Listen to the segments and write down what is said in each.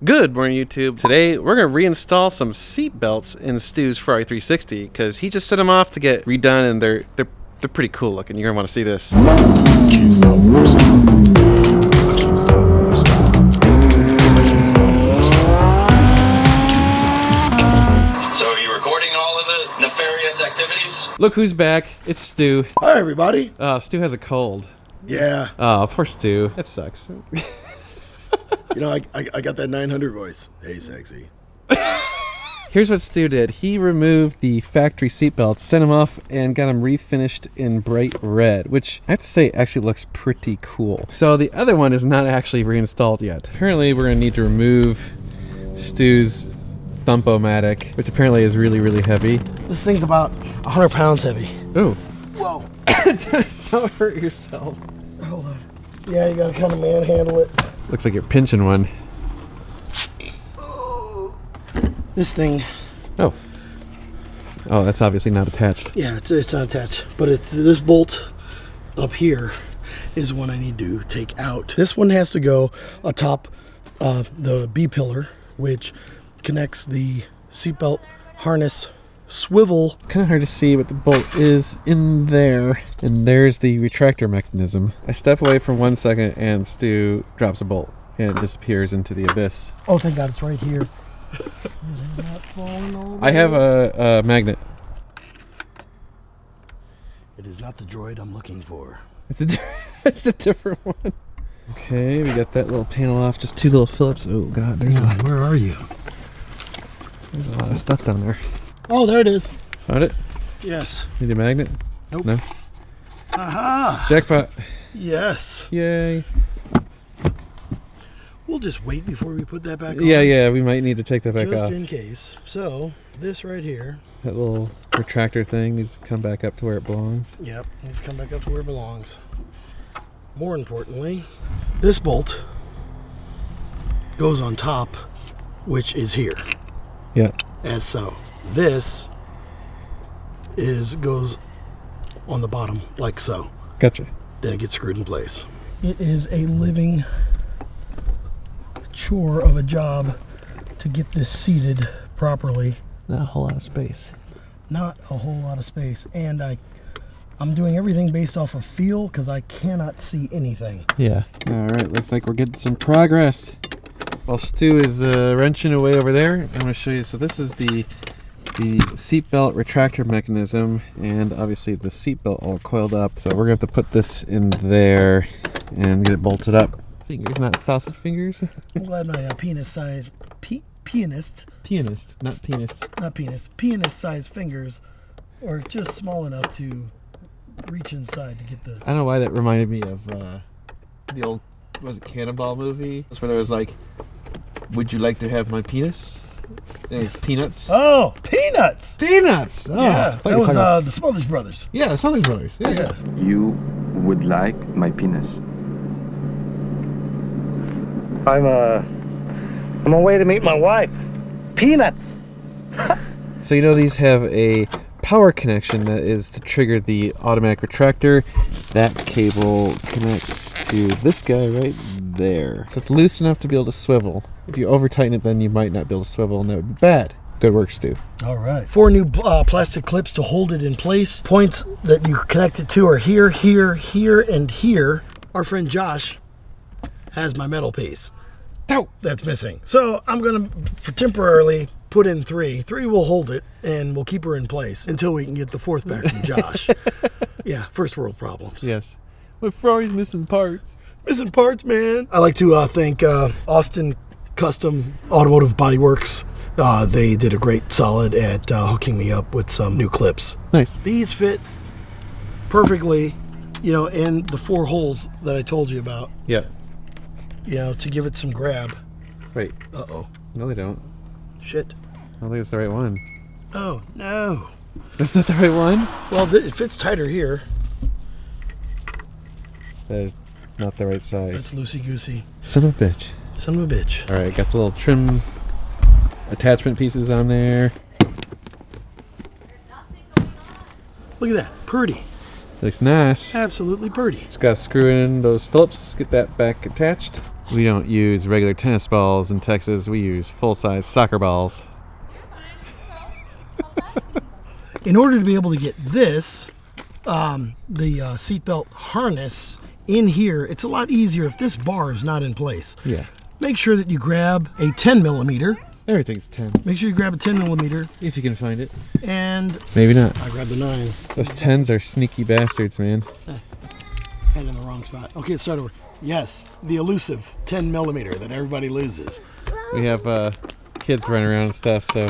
Good morning, YouTube. Today we're gonna reinstall some seat belts in Stu's Ferrari 360 because he just sent them off to get redone, and they're pretty cool looking. You're gonna want to see this. Can't stop, won't stop. I can't stop, won't stop. I can't stop, won't stop. Can't stop. So are you recording all of the nefarious activities? Look who's back. It's Stu. Hi, everybody. Stu has a cold. Yeah. Oh, poor Stu. That sucks. You know, I got that 900 voice. Hey, sexy. Here's what Stu did. He removed the factory seatbelts, sent them off, and got them refinished in bright red, which I have to say actually looks pretty cool. So the other one is not actually reinstalled yet. Apparently we're going to need to remove Stu's Thump-O-Matic, which apparently is really, really heavy. This thing's about 100 pounds heavy. Ooh. Whoa. Don't hurt yourself. Hold on. Yeah, you gotta kind of manhandle it. Looks like you're pinching one. This thing. Oh, that's obviously not attached. Yeah, it's not attached. But it's this bolt up here is one I need to take out. This one has to go atop the B pillar, which connects the seatbelt harness swivel. Kind of hard to see, but the bolt is in there, and there's the retractor mechanism. I step away for 1 second and Stu drops a bolt and it disappears into the abyss. Oh, thank God, it's right here. I have a magnet. It is not the droid I'm looking for. It's a different one. Okay, we got that little panel off. Just two little Phillips. Oh God, there's Where are you? there's a lot of stuff down there. Oh, there it is. Found it? Yes. Need a magnet? Nope. No. Aha! Jackpot. Yes. Yay. We'll just wait before we put that back on. Yeah, we might need to take that back Just off. in case. So, this right here. That little retractor thing needs to come back up to where it belongs. Yep, needs to come back up to where it belongs. More importantly, this bolt goes on top, which is here. Yeah. As so. This goes on the bottom, like so. Gotcha. Then it gets screwed in place. It is a living chore of a job to get this seated properly. Not a whole lot of space. Not a whole lot of space, and I'm doing everything based off of feel because I cannot see anything. Yeah. All right, looks like we're getting some progress. While Stu is wrenching away over there, I'm going to show you. So this is the seatbelt retractor mechanism, and obviously the seatbelt all coiled up. So we're going to have to put this in there and get it bolted up. Fingers, not sausage fingers. I'm glad my pianist, not penis, pianist size fingers are just small enough to reach inside to get the... I don't know why that reminded me of the old, was it Cannonball movie? That's where there was like, would you like to have my penis? And it was Peanuts. Oh, Peanuts! Peanuts! Oh, Yeah, that was the Smothers Brothers. Yeah, the Smothers Brothers. Yeah. You would like my penis. I'm on my way to meet my wife. Peanuts. So you know these have a power connection that is to trigger the automatic retractor. That cable connects to this guy right there. So it's loose enough to be able to swivel. If you over tighten it, then you might not be able to swivel, and that would be bad. Good work, Stu. All right. 4 new plastic clips to hold it in place. Points that you connect it to are here, here, here, and here. Our friend Josh has my metal piece. Oh. That's missing. So I'm gonna, for temporarily, put in 3. 3 will hold it, and we'll keep her in place until we can get the 4th back from Josh. Yeah, first world problems. Yes. My Ferrari's missing parts. Missing parts, man. I like to thank Austin Custom Automotive Body Works. They did a great solid at hooking me up with some new clips. Nice. These fit perfectly, in the 4 holes that I told you about, Yeah. to give it some grab. Wait. Uh-oh. No, they don't. Shit. I don't think it's the right one. Oh, no. That's not the right one? Well, it fits tighter here. That is not the right size. That's loosey-goosey. Son of a bitch. Son of a bitch. All right, got the little trim attachment pieces on there. Look at that. Purdy. Looks nice. Absolutely purdy. Just gotta screw in those Phillips, get that back attached. We don't use regular tennis balls in Texas. We use full-size soccer balls. In order to be able to get this, the seatbelt harness in here, it's a lot easier if this bar is not in place. Yeah. Make sure that you grab a 10 millimeter. Everything's 10. Make sure you grab a 10 millimeter, If you can find it. and Maybe not. I grabbed the 9. Those 10s are sneaky bastards, man. Head in the wrong spot. Okay, let's start over. Yes, the elusive 10 millimeter that everybody loses. We have kids running around and stuff, so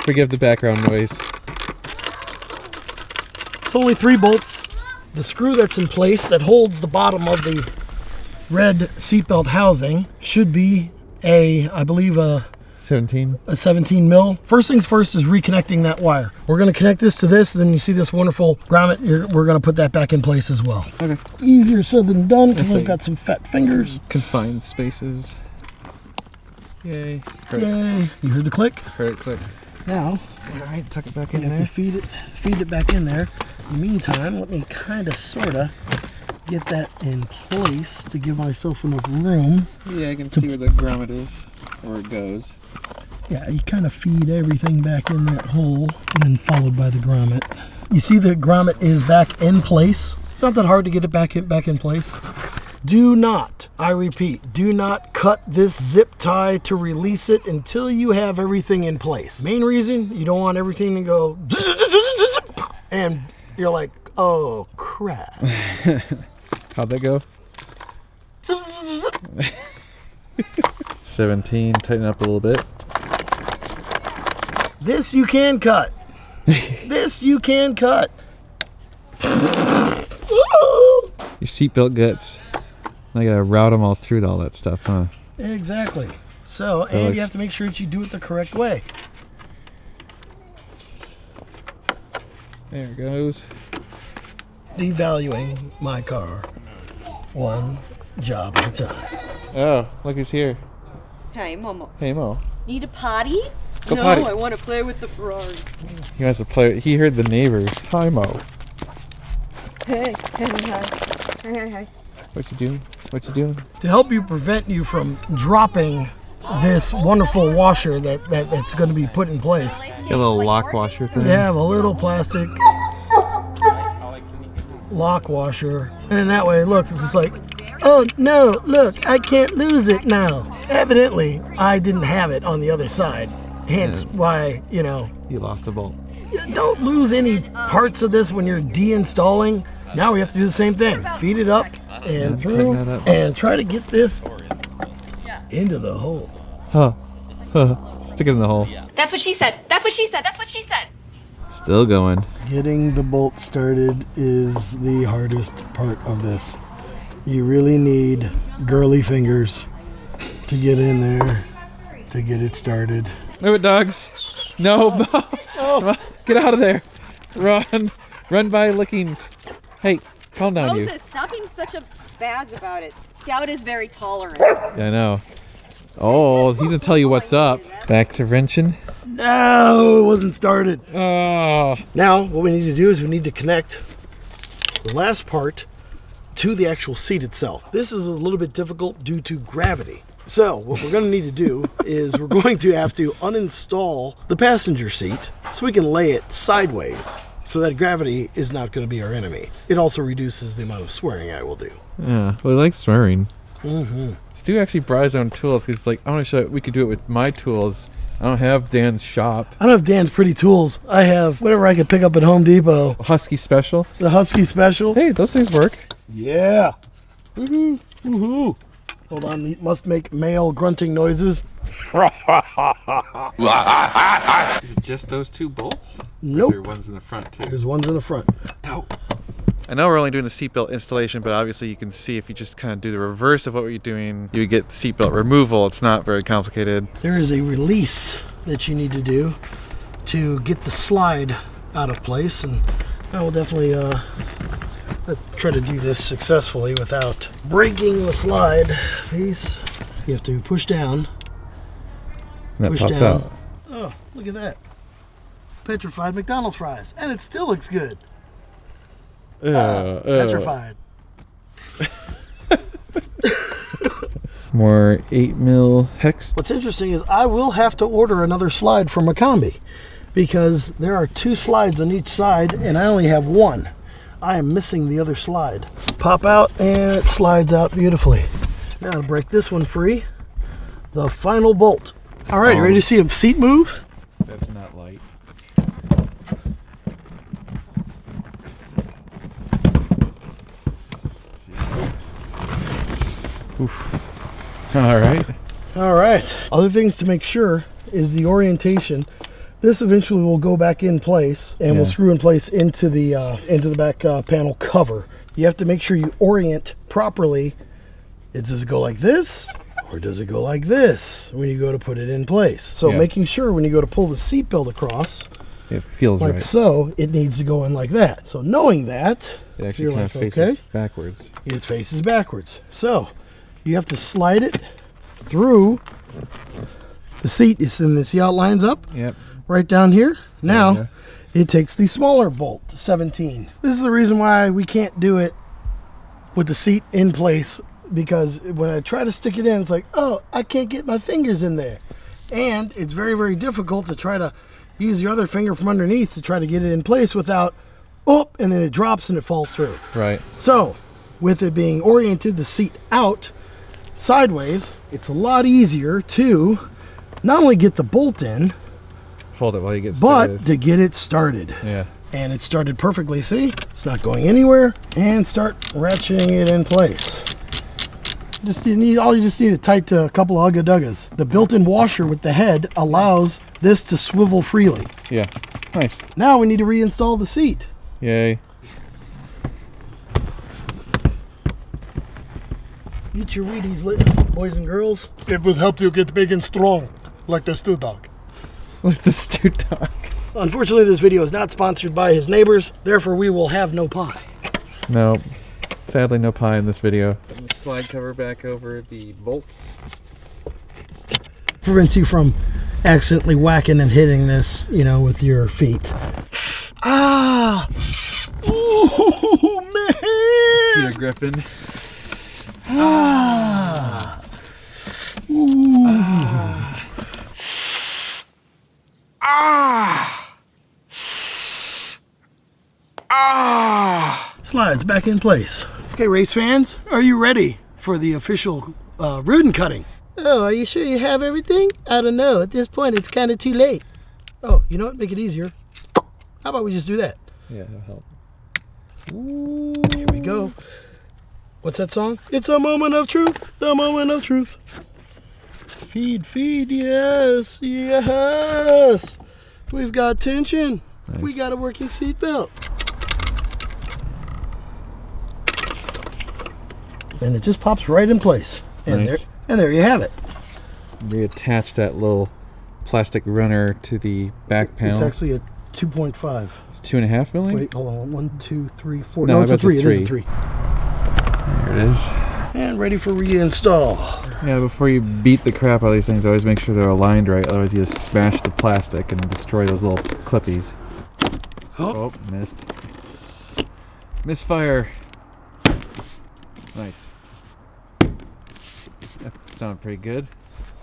forgive the background noise. It's only 3 bolts. The screw that's in place that holds the bottom of the red seatbelt housing should be I believe a 17. 17 mil. First things first is reconnecting that wire. We're going to connect this to this, then you see this wonderful grommet. We're going to put that back in place as well. Okay. Easier said than done because That's I've got some fat fingers. Confined spaces. Yay. Heard, Yay! You heard the click? heard it click. Now Alright, tuck it back you in have to there. feed it back in there. In the meantime, let me kind of sorta get that in place to give myself enough room. Yeah, I can see where the grommet is, or it goes. Yeah, you kind of feed everything back in that hole and then followed by the grommet. You see the grommet is back in place. It's not that hard to get it back in place. Do not, I repeat, do not cut this zip tie to release it until you have everything in place. Main reason, you don't want everything to go and you're like, oh crap. How'd that go? 17, tighten up a little bit. This you can cut. This you can cut. Your seatbelt guts. I gotta route them all through to all that stuff, huh? Exactly. So, and you have to make sure that you do it the correct way. There it goes. Devaluing my car one job at a time. Oh, look who's here. Hey, Momo. Hey, Mo. Need a potty? Go no, potty. I want to play with the Ferrari. He wants to play. He heard the neighbors. Hi, Mo. Hey, hey, hi. Hey, hey, hey. What you doing? What you doing? To help you prevent you from dropping this wonderful washer that's going to be put in place, Get a little lock washer thing. you have a little plastic lock washer, and that way, look, it's just like, oh no, look, I can't lose it now. Evidently, I didn't have it on the other side, hence why, you know, You lost a bolt. don't lose any parts of this when you're deinstalling. Now we have to do the same thing. Feed it up and through tighten that up. and try to get this into the hole. Huh. Huh. Stick it in the hole. That's what she said. That's what she said. That's what she said. Still going. Getting the bolt started is the hardest part of this. You really need girly fingers to get in there to get it started. Move it, dogs. No, Mo. Come on, get out of there. Run. Run by lickings. Hey, calm down, you. Moses, stop being such a spaz about it. Scout is very tolerant. Yeah, I know. Oh, he's gonna tell you what's up. Back to wrenching. No, it wasn't started. Oh. Now, what we need to do is we need to connect the last part to the actual seat itself. This is a little bit difficult due to gravity. So, what we're going to need to do is we're going to have to uninstall the passenger seat so we can lay it sideways so that gravity is not going to be our enemy. It also reduces the amount of swearing I will do. Yeah, well, he likes swearing. Mm-hmm. Stu actually brought his own tools. He's like, I want to show we could do it with my tools. I don't have Dan's shop. I don't have Dan's pretty tools. I have whatever I could pick up at Home Depot. Husky special. The Husky Special. Hey, those things work. Yeah. Woohoo. Woohoo. Hold on, he must make male grunting noises. Is it just those two bolts? Nope. There are ones in the front too. There's ones in the front. Dope. I know we're only doing the seatbelt installation, but obviously you can see if you just kind of do the reverse of what we're doing, you get the seatbelt removal. It's not very complicated. There is a release that you need to do to get the slide out of place, and I will definitely try to do this successfully without breaking the slide piece. You have to push down. And that Push pops down. out. Oh, look at that. Petrified McDonald's fries, and it still looks good. Petrified. more 8mm hex. What's interesting is I will have to order another slide from Macombi because there are 2 slides on each side and I only have 1. I am missing the other slide. Pop out and it slides out beautifully. Now to break this one free, the final bolt. All right, you ready to see a seat move? That's not light. Oof. All right. All right. Other things to make sure is the orientation. This eventually will go back in place and will screw in place into the back panel cover. You have to make sure you orient properly. Does it go like this or does it go like this when you go to put it in place? So making sure when you go to pull the seat belt across, it feels like right. so, it needs to go in like that. So knowing that, It actually you're kind like, of faces okay, backwards. it faces backwards. So you have to slide it through the seat. You see how it lines up? Yep. Right down here. Now it takes the smaller bolt, 17. This is the reason why we can't do it with the seat in place, because when I try to stick it in, it's like, oh, I can't get my fingers in there. And it's very, very difficult to try to use your other finger from underneath to try to get it in place without, and then it drops and it falls through. Right. So with it being oriented, the seat out sideways, it's a lot easier to not only get the bolt in, Hold it while you get started. but to get it started. Yeah. And it started perfectly. See, it's not going anywhere. And start ratcheting it in place. You just need to tight to a couple of ugga-duggas. The built-in washer with the head allows this to swivel freely. Yeah. Nice. Now we need to reinstall the seat. Yay. Eat your Wheaties, boys and girls. It will help you get big and strong, like the stew dog. With the stew dog. Unfortunately, this video is not sponsored by his neighbors, therefore we will have no pie. No. Sadly, no pie in this video. Putting the slide cover back over the bolts. Prevents you from accidentally whacking and hitting this, with your feet. Ah! Oh, man! Peter Griffin. Ah! Ooh. Slides back in place. Okay, race fans, are you ready for the official ribbon cutting? Oh, are you sure you have everything? I don't know. At this point, it's kind of too late. Oh, you know what? Make it easier. How about we just do that? Yeah, that'll help. Ooh. Here we go. What's that song? It's a moment of truth. The moment of truth. Feed, yes, yes. We've got tension. Nice. We got a working seatbelt. And it just pops right in place. And nice. there you have it. Reattach that little plastic runner to the back panel. It's actually a 2.5. It's 2.5 millimeter? Wait, hold on. 1, 2, 3, 4. No, it's a 3. It is a 3. There it is. And ready for reinstall. Yeah, before you beat the crap out of these things, always make sure they're aligned right. Otherwise, you just smash the plastic and destroy those little clippies. Oh, missed. Misfire. Nice. That sounded pretty good.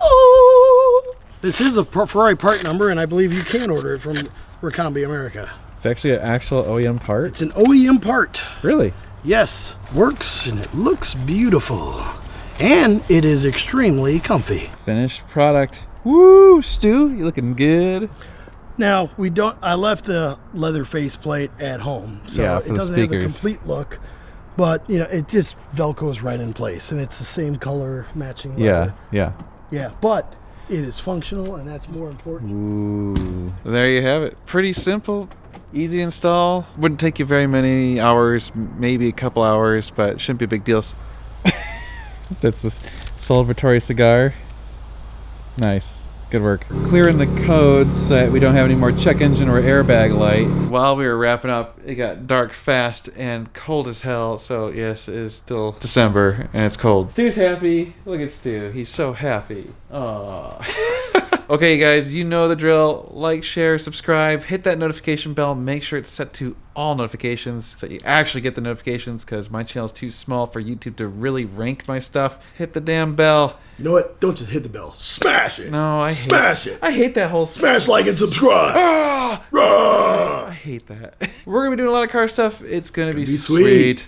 Oh! This is a Ferrari part number, and I believe you can order it from Ricambi America. It's actually an actual OEM part? It's an OEM part. Really? Yes. Works, and it looks beautiful. And it is extremely comfy. Finished product. Woo, Stu, you looking good. Now, I left the leather faceplate at home, so it doesn't have the complete look. But, it just Velcros right in place, and it's the same color matching leather. Yeah. But it is functional, and that's more important. Ooh. There you have it. Pretty simple, easy to install. Wouldn't take you very many hours, maybe a couple hours, but shouldn't be a big deal. That's the celebratory cigar. Nice. Good work. Clearing the codes so that we don't have any more check engine or airbag light. While we were wrapping up, it got dark fast and cold as hell. So yes, it is still December and it's cold. Stu's happy. Look at Stu. He's so happy. Aww. Okay, guys, you know the drill. Like, share, subscribe, hit that notification bell. Make sure it's set to all notifications so you actually get the notifications, because my channel is too small for YouTube to really rank my stuff. Hit the damn bell. You know what? Don't just hit the bell. Smash it. No, I Smash it. I hate that whole Smash, like, and subscribe. Ah! Rah! I hate that. We're gonna be doing a lot of car stuff. It's gonna be be sweet. sweet.